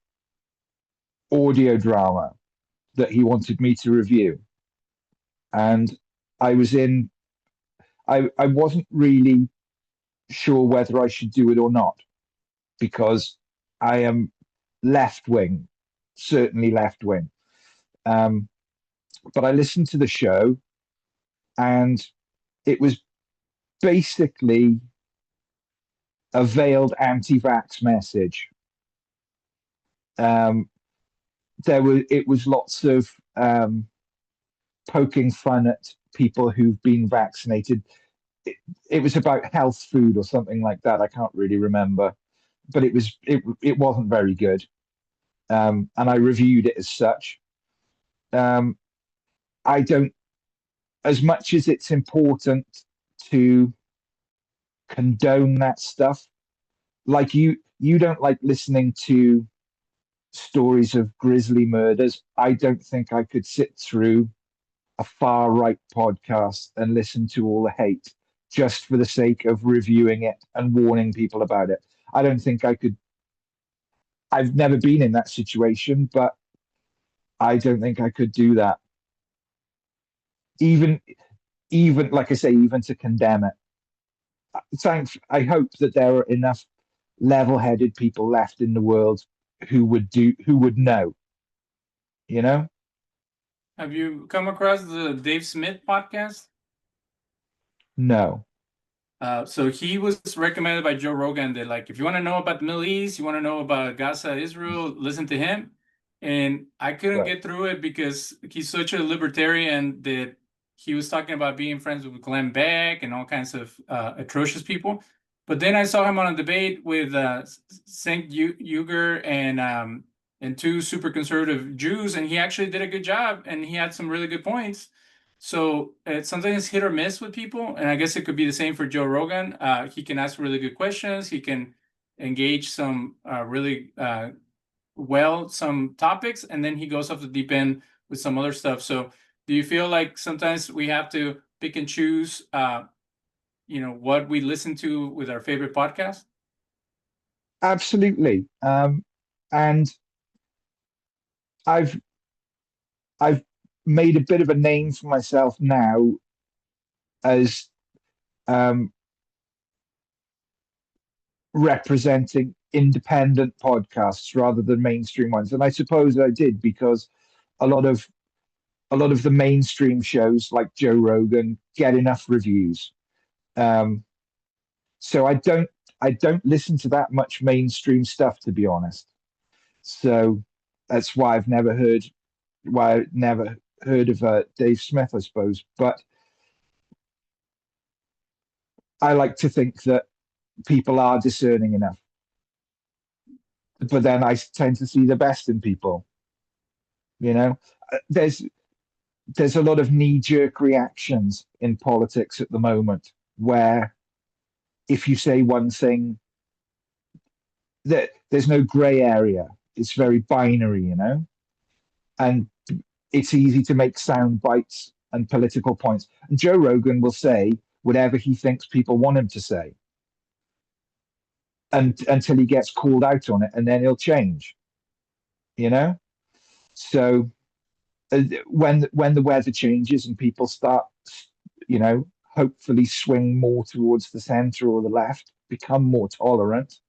audio drama that he wanted me to review. and I was in. I wasn't really sure whether I should do it or not because I am left wing, certainly left wing. Um, but I listened to the show, and it was basically a veiled anti-vax message. Um, it was lots of poking fun at people who've been vaccinated. It was about health food or something like that. I can't really remember, but it wasn't very good. And I reviewed it as such. Um, I don't, as much as it's important to condone that stuff, like you don't like listening to stories of grisly murders. I don't think I could sit through a far right podcast and listen to all the hate just for the sake of reviewing it and warning people about it. I don't think I could. I've never been in that situation, but I don't think I could do that. Even, even like I say, even to condemn it. I hope that there are enough level-headed people left in the world who would know. You know? Have you come across the Dave Smith podcast? No. So he was recommended by Joe Rogan that, like, if you want to know about the Middle East, you want to know about Gaza, Israel, listen to him. And I couldn't Right. get through it because he's such a libertarian that he was talking about being friends with Glenn Beck and all kinds of atrocious people. But then I saw him on a debate with Cenk Uygur and two super conservative Jews, and he actually did a good job, and he had some really good points. So it's sometimes hit or miss with people, and I guess it could be the same for Joe Rogan. He can ask really good questions. He can engage some really some topics, and then he goes off the deep end with some other stuff. So do you feel like sometimes we have to pick and choose, what we listen to with our favorite podcast? Absolutely. And I've I've made a bit of a name for myself now as um, representing independent podcasts rather than mainstream ones. And I suppose I did because a lot of the mainstream shows like Joe Rogan get enough reviews. Um, so I don't listen to that much mainstream stuff, to be honest. So that's why I never heard of Dave Smith, I suppose. But I like to think that people are discerning enough. But then I tend to see the best in people. You know, there's a lot of knee-jerk reactions in politics at the moment where if you say one thing, there's no gray area. It's very binary, you know, and it's easy to make sound bites and political points. And Joe Rogan will say whatever he thinks people want him to say, and until he gets called out on it, and then he'll change. You know, so when the weather changes and people start, you know, hopefully swing more towards the center or the left, become more tolerant,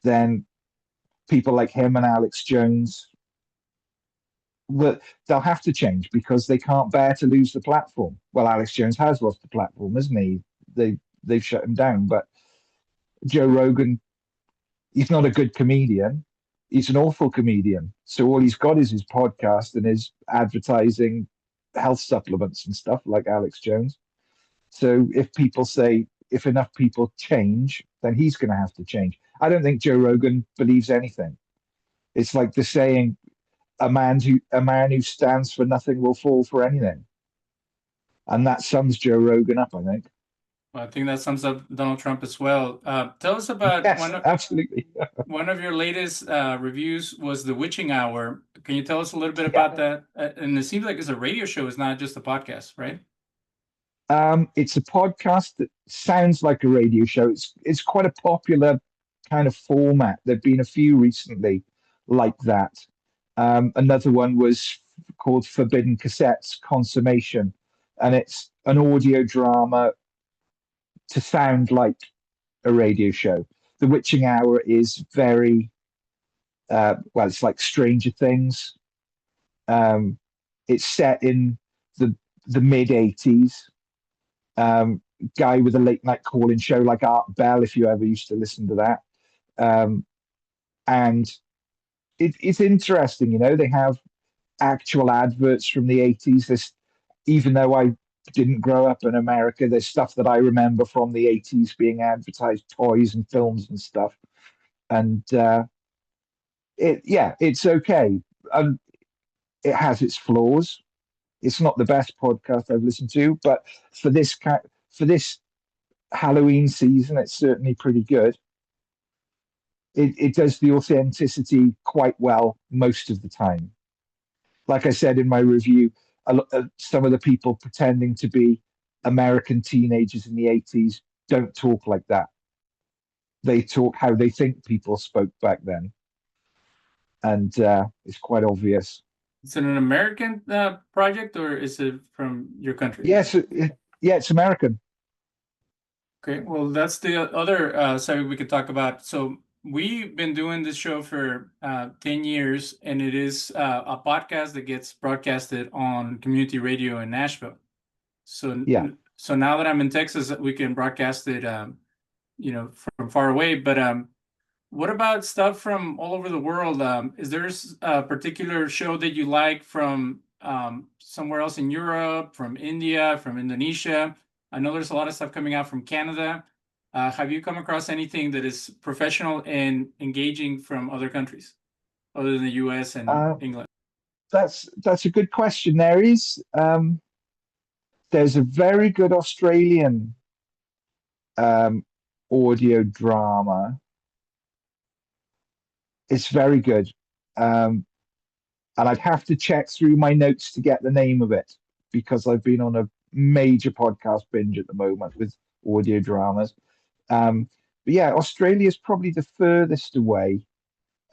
then people like him and Alex Jones, they'll have to change because they can't bear to lose the platform. Well, Alex Jones has lost the platform, hasn't he? They've shut him down. But Joe Rogan, he's not a good comedian. He's an awful comedian. So all he's got is his podcast and his advertising health supplements and stuff like Alex Jones. So if enough people change, then he's going to have to change. I don't think Joe Rogan believes anything. It's like the saying, a man who stands for nothing will fall for anything. And that sums Joe Rogan up, I think. Well, I think that sums up Donald Trump as well. Tell us about Yes, absolutely. one of your latest reviews was The Witching Hour. Can you tell us a little bit Yeah. about that? And it seems like it's a radio show, it's not just a podcast, right? It's a podcast that sounds like a radio show. It's quite a popular kind of format. There've been a few recently like that. Another one was called Forbidden Cassettes Consummation, and it's an audio drama to sound like a radio show. The Witching Hour is very well, it's like Stranger Things. Um, it's set in the mid 80s. Guy with a late night calling show like Art Bell, if you ever used to listen to that. Um, and it's interesting, you know, they have actual adverts from the 80s. This, even though I didn't grow up in America, there's stuff that I remember from the 80s being advertised, toys and films and stuff. And it's okay. It has its flaws. It's not the best podcast I've listened to, but for this Halloween season, it's certainly pretty good. It does the authenticity quite well most of the time. Like I said in my review, some of the people pretending to be American teenagers in the 80s don't talk like that. They talk how they think people spoke back then. And it's quite obvious. Is it an American project, or is it from your country? Yes, yeah, it's American. Okay, well, that's the other side we could talk about. So we've been doing this show for 10 years, and it is a podcast that gets broadcasted on community radio in Nashville. So Yeah. so now that I'm in Texas, we can broadcast it, from far away. But what about stuff from all over the world? Is there a particular show that you like from somewhere else in Europe, from India, from Indonesia? I know there's a lot of stuff coming out from Canada. Have you come across anything that is professional and engaging from other countries, other than the US and England? That's a good question. There's a very good Australian audio drama. It's very good. And I'd have to check through my notes to get the name of it because I've been on a major podcast binge at the moment with audio dramas. But yeah, Australia is probably the furthest away.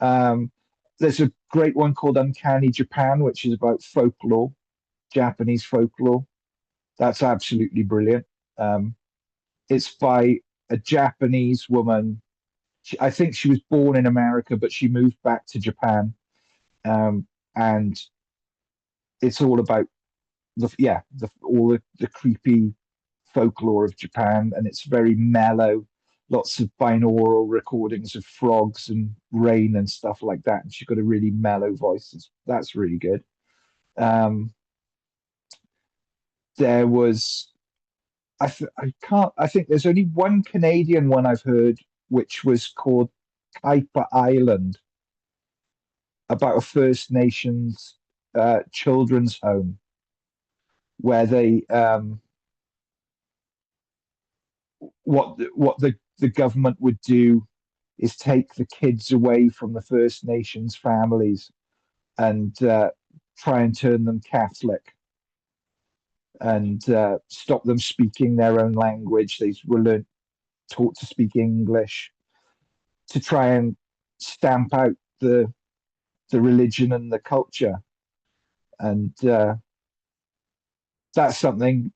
There's a great one called Uncanny Japan, which is about folklore, Japanese folklore. That's absolutely brilliant. It's by a Japanese woman. I think she was born in America, but she moved back to Japan. And it's all about all the creepy folklore of Japan, and it's very mellow. Lots of binaural recordings of frogs and rain and stuff like that. And she's got a really mellow voice. That's really good. There was, I think there's only one Canadian one I've heard, which was called Kuiper Island, about a First Nations children's home where they what the government would do is take the kids away from the First Nations families and try and turn them Catholic and stop them speaking their own language. They were taught to speak English to try and stamp out the religion and the culture. And that's something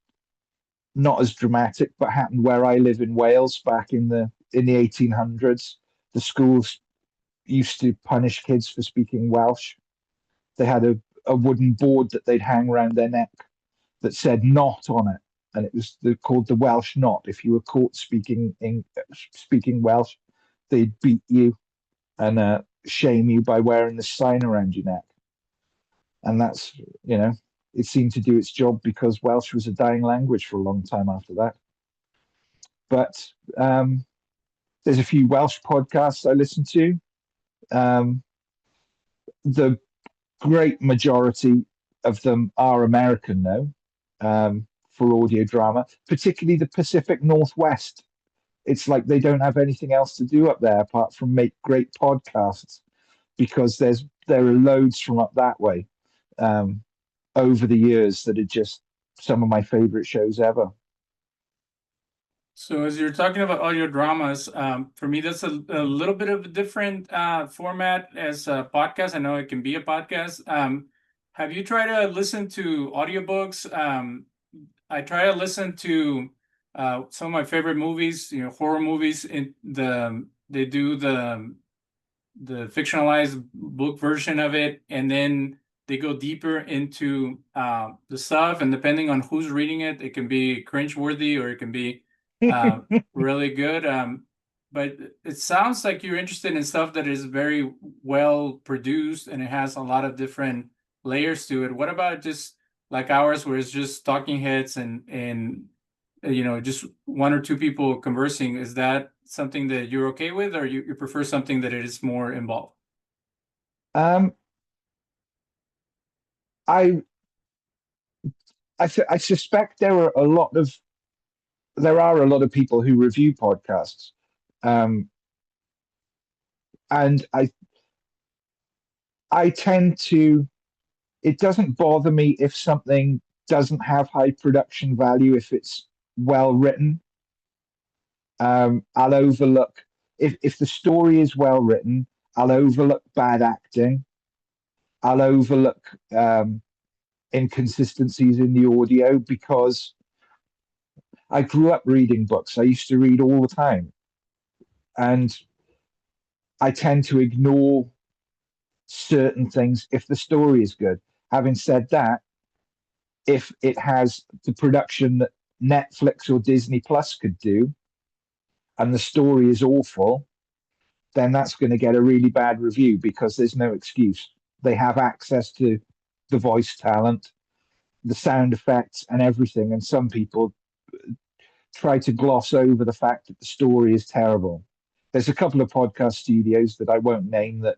not as dramatic, but happened where I live in Wales back in the 1800s. The schools used to punish kids for speaking Welsh. They had a wooden board that they'd hang around their neck that said "not" on it, and it was called the Welsh Not. If you were caught speaking Welsh, they'd beat you and shame you by wearing the sign around your neck. And that's, it seemed to do its job because Welsh was a dying language for a long time after that. But there's a few Welsh podcasts I listen to. The great majority of them are American now, for audio drama, particularly the Pacific Northwest. It's like they don't have anything else to do up there apart from make great podcasts because there are loads from up that way. Over the years that are just some of my favorite shows ever. So as you're talking about audio dramas, for me, that's a little bit of a different format as a podcast. I know it can be a podcast. Have you tried to listen to audiobooks? I try to listen to some of my favorite movies, horror movies. They do the fictionalized book version of it, and then they go deeper into the stuff. And depending on who's reading it, it can be cringeworthy or it can be really good. But it sounds like you're interested in stuff that is very well produced and it has a lot of different layers to it. What about just like ours, where it's just talking heads and just one or two people conversing? Is that something that you're okay with, or you prefer something that it is more involved? Um, I I suspect there are a lot of people who review podcasts, um, and I tend to. It doesn't bother me if something doesn't have high production value if it's well written. I'll overlook if the story is well written. I'll overlook bad acting. I'll overlook inconsistencies in the audio because I grew up reading books. I used to read all the time, and I tend to ignore certain things if the story is good. Having said that, if it has the production that Netflix or Disney Plus could do, and the story is awful, then that's going to get a really bad review because there's no excuse. They have access to the voice talent, the sound effects, and everything. And some people try to gloss over the fact that the story is terrible. There's a couple of podcast studios that I won't name that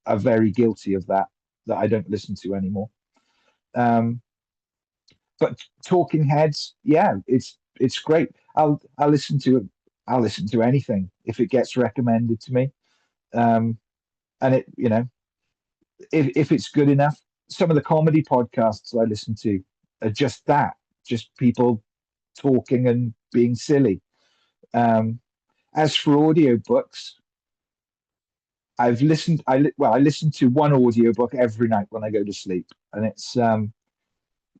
are very guilty of that, that I don't listen to anymore. Um, but Talking Heads, yeah, it's great. I'll listen to anything if it gets recommended to me. Um, and it, if it's good enough, some of the comedy podcasts I listen to are just that, just people talking and being silly. Um, as for audiobooks, I listen to one audiobook every night when I go to sleep, and it's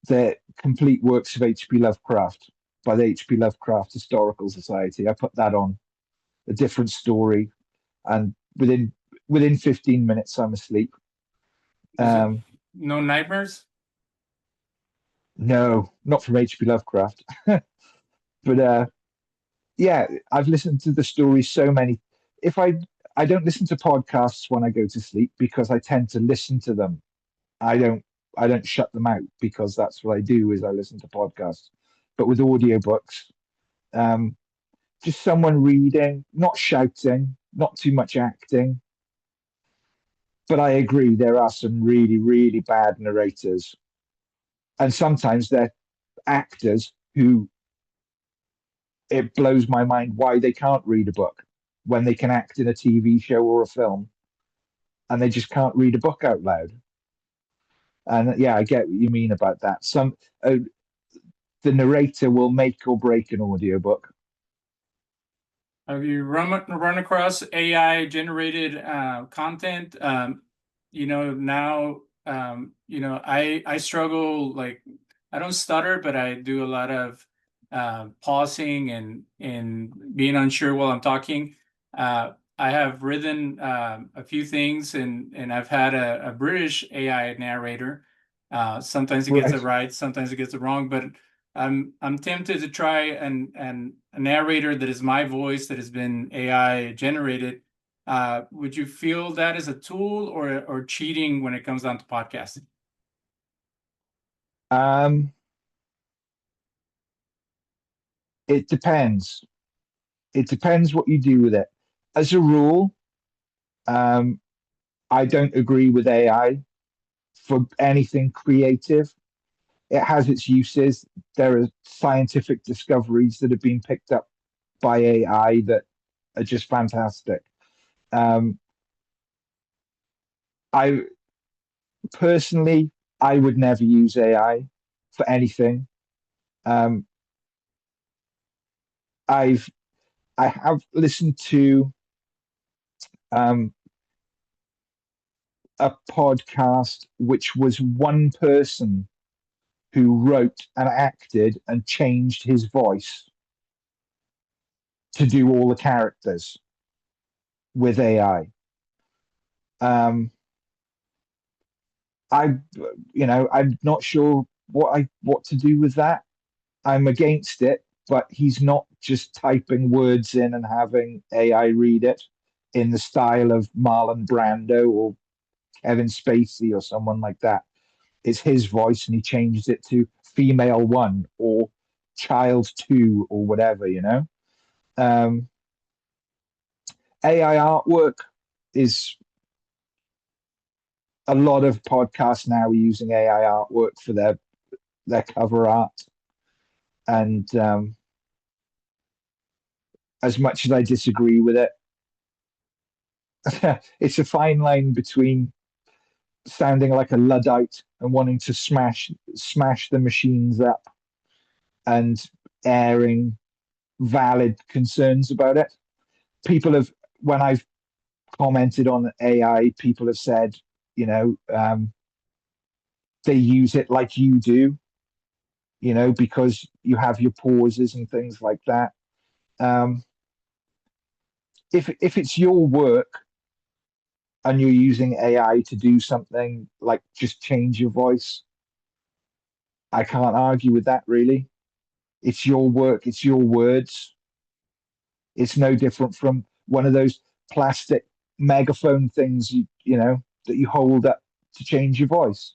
the complete works of H.P. Lovecraft by the H.P. Lovecraft Historical Society. I put that on, a different story, and within 15 minutes I'm asleep. Is it Um, no nightmares? no, not from H.P. Lovecraft, but yeah, I've listened to the stories so many. If I don't listen to podcasts when I go to sleep because I tend to listen to them. I don't I don't shut them out because that's what I do is I listen to podcasts. But with audiobooks, um, just someone reading, not shouting, not too much acting. But I agree, there are some really, really bad narrators. And sometimes they're actors who it blows my mind why they can't read a book when they can act in a TV show or a film and they just can't read a book out loud. And yeah, I get what you mean about that. The narrator will make or break an audiobook. Have you run across AI generated content? Now, I struggle, like, I don't stutter, but I do a lot of pausing and being unsure while I'm talking. I have written a few things, and I've had a British AI narrator. Sometimes it gets it Right. right, sometimes it gets it wrong, but I'm tempted to try and a narrator that is my voice that has been AI generated. Would you feel that as a tool or cheating when it comes down to podcasting? Um, it depends. It depends what you do with it. As a rule, um, I don't agree with AI for anything creative. It has its uses. There are scientific discoveries that have been picked up by AI that are just fantastic. Um, I personally, I would never use AI for anything. Um, I've I have listened to um, a podcast which was one person who wrote and acted and changed his voice to do all the characters with AI. I, I'm not sure what to do with that. I'm against it, but he's not just typing words in and having AI read it in the style of Marlon Brando or Kevin Spacey or someone like that. It's his voice, and he changes it to female one or child two or whatever, AI artwork is a lot of podcasts now are using AI artwork for their cover art. And as much as I disagree with it, it's a fine line between sounding like a Luddite and wanting to smash the machines up and airing valid concerns about it. People have, when I've commented on AI, people have said, they use it like you do, because you have your pauses and things like that. If it's your work and you're using AI to do something like just change your voice, I can't argue with that really. It's your work, it's your words. It's no different from one of those plastic megaphone things that you hold up to change your voice.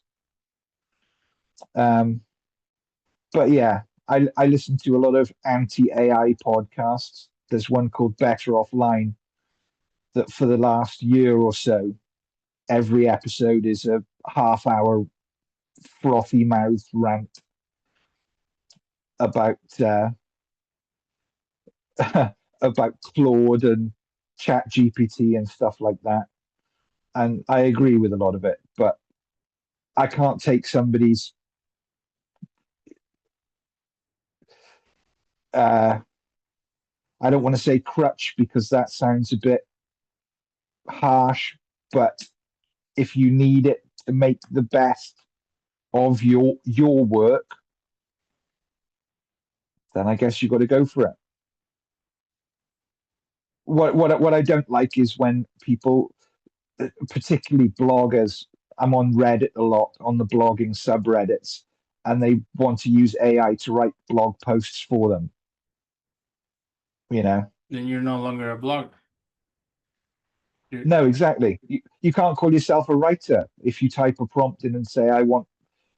But yeah, I listen to a lot of anti-AI podcasts. There's one called Better Offline that for the last year or so, every episode is a half-hour frothy mouth rant about about Claude and Chat GPT and stuff like that. And I agree with a lot of it, but I can't take somebody's I don't want to say crutch because that sounds a bit harsh, but if you need it to make the best of your work, then I guess you've got to go for it. What I don't like is when people, particularly bloggers, I'm on Reddit a lot, on the blogging subreddits, and they want to use AI to write blog posts for them. Then you're no longer a blogger. No, exactly. You can't call yourself a writer if you type a prompt in and say, I want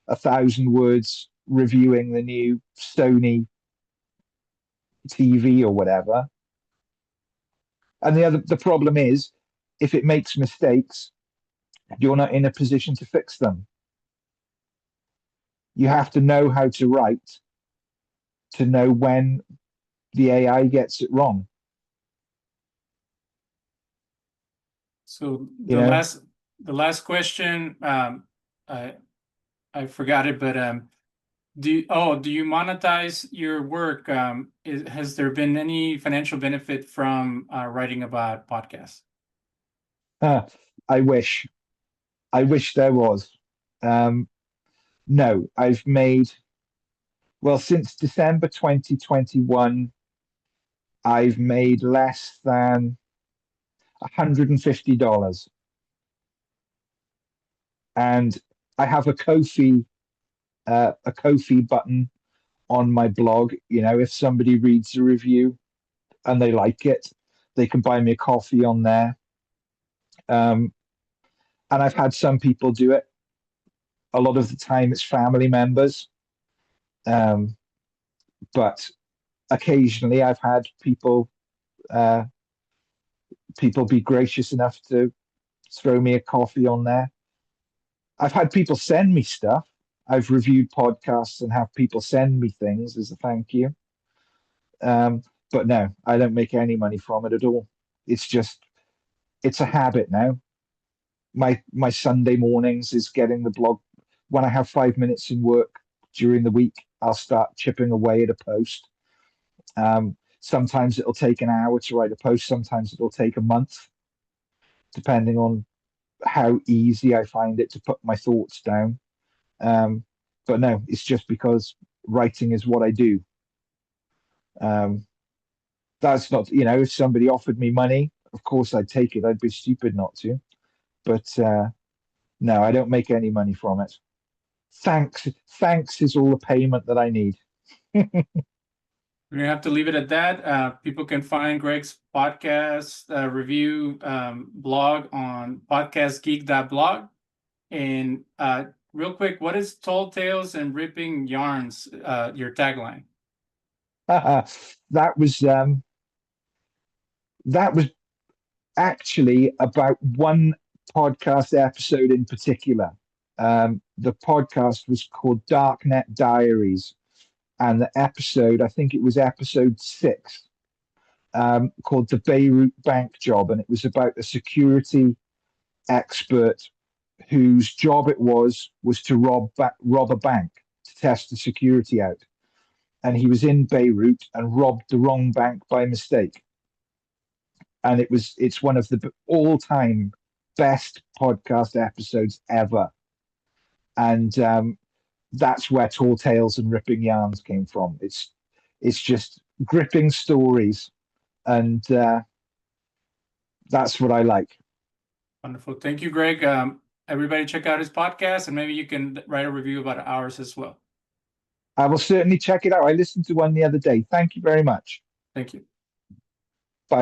1,000 words reviewing the new Sony TV or whatever. And the problem is, if it makes mistakes, you're not in a position to fix them. You have to know how to write to know when the AI gets it wrong. So the last question, I forgot it, but do you monetize your work? Has there been any financial benefit from writing about podcasts? I wish there was. No, I've made, well, since December 2021, I've made less than $150. And I have a Ko-fi button on my blog. If somebody reads a review and they like it, they can buy me a coffee on there. And I've had some people do it. A lot of the time it's family members. But occasionally I've had people be gracious enough to throw me a coffee on there. I've had people send me stuff. I've reviewed podcasts and have people send me things as a thank you. But no, I don't make any money from it at all. It's a habit now. My Sunday mornings is getting the blog. When I have 5 minutes in work during the week, I'll start chipping away at a post. Sometimes it'll take an hour to write a post. Sometimes it'll take a month, depending on how easy I find it to put my thoughts down. but no, it's just because writing is what I do. That's not, if somebody offered me money, of course I'd take it. I'd be stupid not to. But no, I don't make any money from it. Thanks is all the payment that I need. We're gonna have to leave it at that. People can find Greg's podcast review blog on podcastgeek.blog. And real quick, what is Tall Tales and Ripping Yarns, your tagline? That was actually about one podcast episode in particular. The podcast was called Darknet Diaries, and the episode, I think it was episode 6, called The Beirut Bank Job, and it was about a security expert whose job it was to rob a bank to test the security out. And he was in Beirut and robbed the wrong bank by mistake. And it's one of the all-time best podcast episodes ever. And that's where Tall Tales and Ripping Yarns came from. It's just gripping stories, and that's what I like. Wonderful. Thank you, Greg. Everybody check out his podcast, and maybe you can write a review about ours as well. I will certainly check it out. I listened to one the other day. Thank you very much. Thank you.